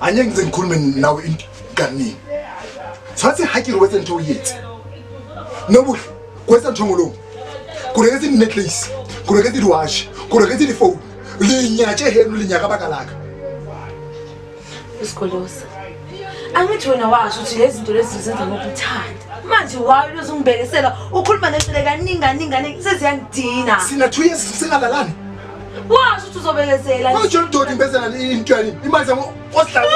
Anyang zengikhulume nawe inkanini. Sathi hakiri wethu nto yithi. Nobu kwesa nthongolo. Kurekeza necklace, kurekeza watch, kurekeza phone. Linyatshe henu linyaka bakalaka. Isikoloza. Angithi wena washo ukuthi lezi zinto lezi zenza ngokuthanda. Manje wayo uzungibekesela ukhuluma nesile kaningi seziyangidina. Sina 2 years singalalani. Washo ukuthi uzobekesela. Manje uDodi imbezela intweni. Imali zami osidlala.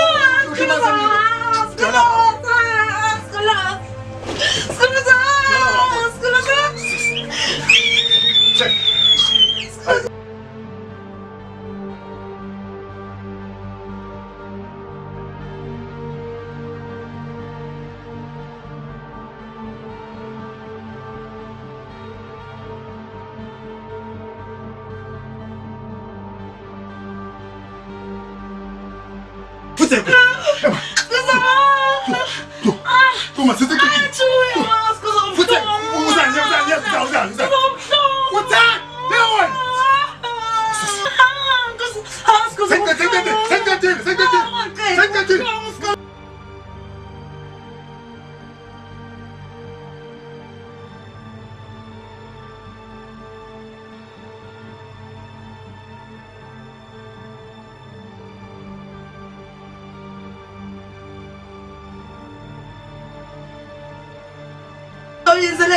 Come on, sit down.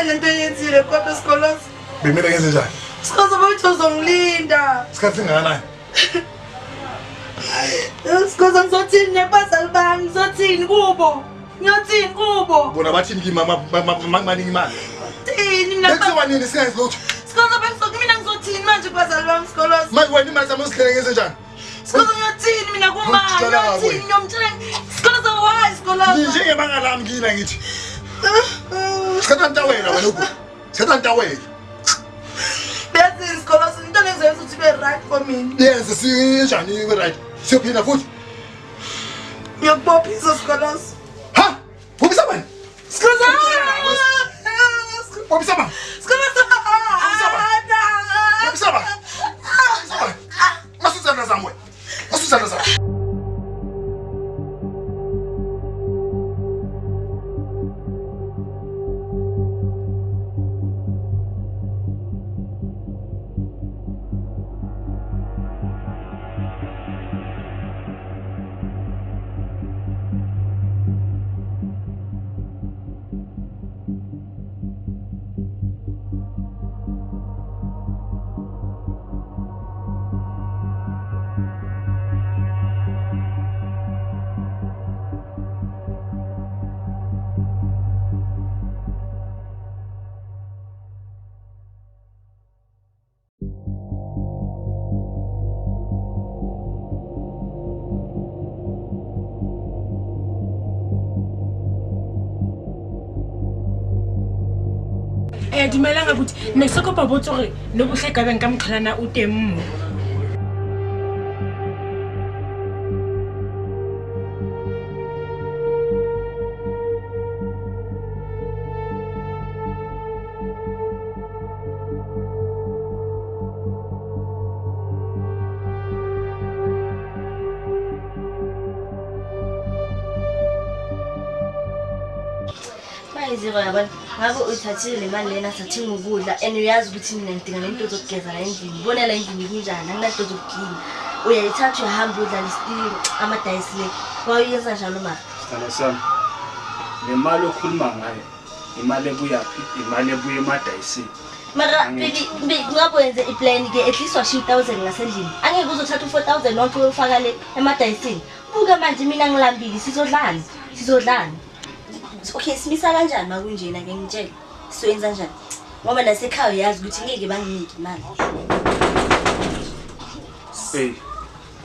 Lento yenzile kodwa Sikoloza. Bemile ngenze njani? Sikoloza bathi uzongilinda. Isikhathi singakanani? Sikoloza ngizothini nebazali bami, ngizothini kubo? Ngiyothini kubo? Bona bathini kimi maningi imali. Thini mina? Bekuzoba nini singazi lutho? Sikoloza bekuzothi mina ngizothini manje kubazali bami Sikoloza? Manje wena imali zami usihlele ngenze njani? Sikoloza ngiyothini mina kumama? Ngiyothini ngiyomtshela Sikoloza why Sikoloza? Njengebanga lami ngina ngithi. Sikhatha ntawela wena ubu. Sikhatha ntawela. Bese Sikoloza into lezo ukuthi be right for me. Yes, sinjani we right. Siyophinda futhi. Ngiyokubophisa Sikoloza. Ha? Bophisa bani? Sikoloza. Bophisa bani? Sikoloza. Bophisa bani? Masuzana zamwe. Masuzana zamwe. Dumelang abuti ne se kopa botsa gore le bohle ka beng ka mqhalana o teng mo. ngizizwa yabona ngabe uyithathile le mali lena sathenga ukudla and uyazi ukuthi mina ngidinga nento zokugeza la endlini bonela endlini kunjani anginanto zokuklina uyayithatha uhamba udlala isitili amadayisi le wayenza njalo ma sithanda sami le mali okhuluma ngayo imali ebuyaphi imali ebuye emadayisini mara baby ngakwenze iplan ke at least washiya 1000 ngasendlini angeke uzothatha 4000 nonke uyofaka le emadayisini buka manje mina ngilambile sizodlana okay simisa kanjani makunjena ke ngitshela siyenza kanjani ngoba nasekhaya yazi ukuthi ngeke banginike imali hey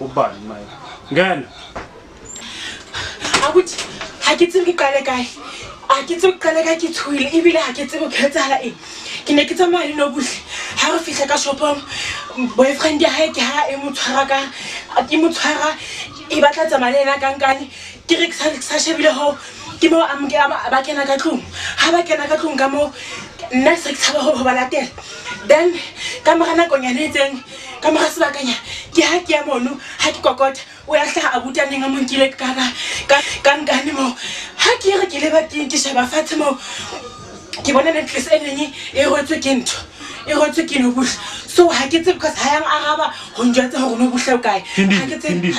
ubani maye ngena akuthi ha ke tsebe qale kae a ke tsebe qale kae ke tshwile ebile ha ke tsebe khetsala ke ne ke tsamaya no buhle ha re fihla ka shopong boyfriend ya hae ke ha e motswara e batla tsamalena kankane ke re sa shebile ho ke mo ba kena ka tlung ha ba kena ka tlung ka mo nna se ke tsaba ho ba latela then ka mora nakonyana etseng ka mora sebakanya ke ha ke ya mono ha ke kokota o ya hla a butaneng a monkile ka nkane mo ha ke re ke leba ke sheba fatshe mo ke bona Netflix eneng e rwetswe ke ntho e rwetswe ke no buhle so ha ke tsebe because ha yang araba ho njwetsa hore no buhle o kae ha ke tsebe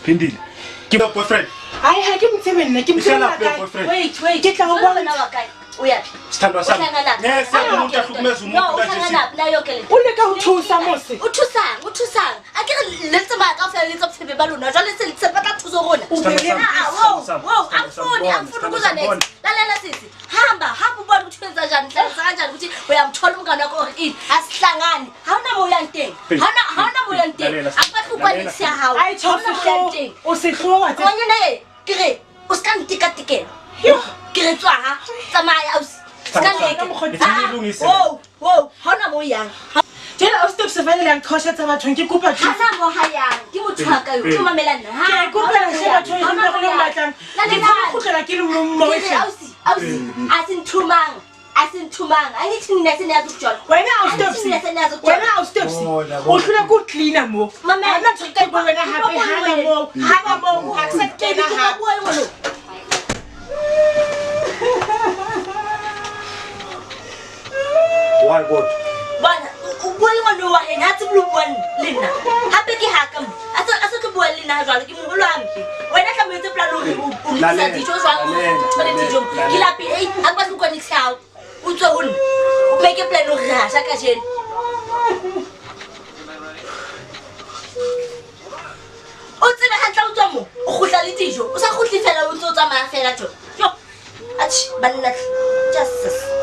phindile ke boyfriend ai ha ke mtsebe nna ke mtsebe wait ke tla go bona wa kae uyaphi sithandwa sami ngese umuntu ahlukumeza umuntu nje o le ka ho thusa mose uthusang akere letsa ba ka fela letsa tsebe ba lona jwale se letsa ba ka thuso rona amfuni kuza next lalela sisi hamba ubona ukuthi wenza kanjani hlalisa kanjani ukuthi uyamthola umngane wakho in asihlangani hawuna moya nteng hawuna moya nteng akwathi ukwanisa hawo ai thosi o se tlowa tse ngone kire o ska ntikela ke re tswa ha tsamaya ausi ska leke wo hona mo yang jela o stop se vele la khosha tsa batho ke kopa thuso hana mo ha yang ke motho wa ka yo o mamelana ha ke kopa la sheba batho e ba go batlang ke tsa go tlela ke le mo ausi asinthumanga angithi nina senazi ukujona wena au stop o hlula ku cleaner mo mama ana tshika bo wena hape hana mo accept kena ha why what bana ubone ngwana wa ena a tsebulu bone lena hape ke hakam asa ke bua lena jwale ke mogolo ampe wena tla mo etse plan o sa dijo jwang o dijo ke lapi a ba se kwane tsao o tswe ho nna o make plan o rasha ka jene o tsebe hantla o tswa mo o khutla le dijo o sa khutli fela o ntse o tsamaya fela jo achi banna justice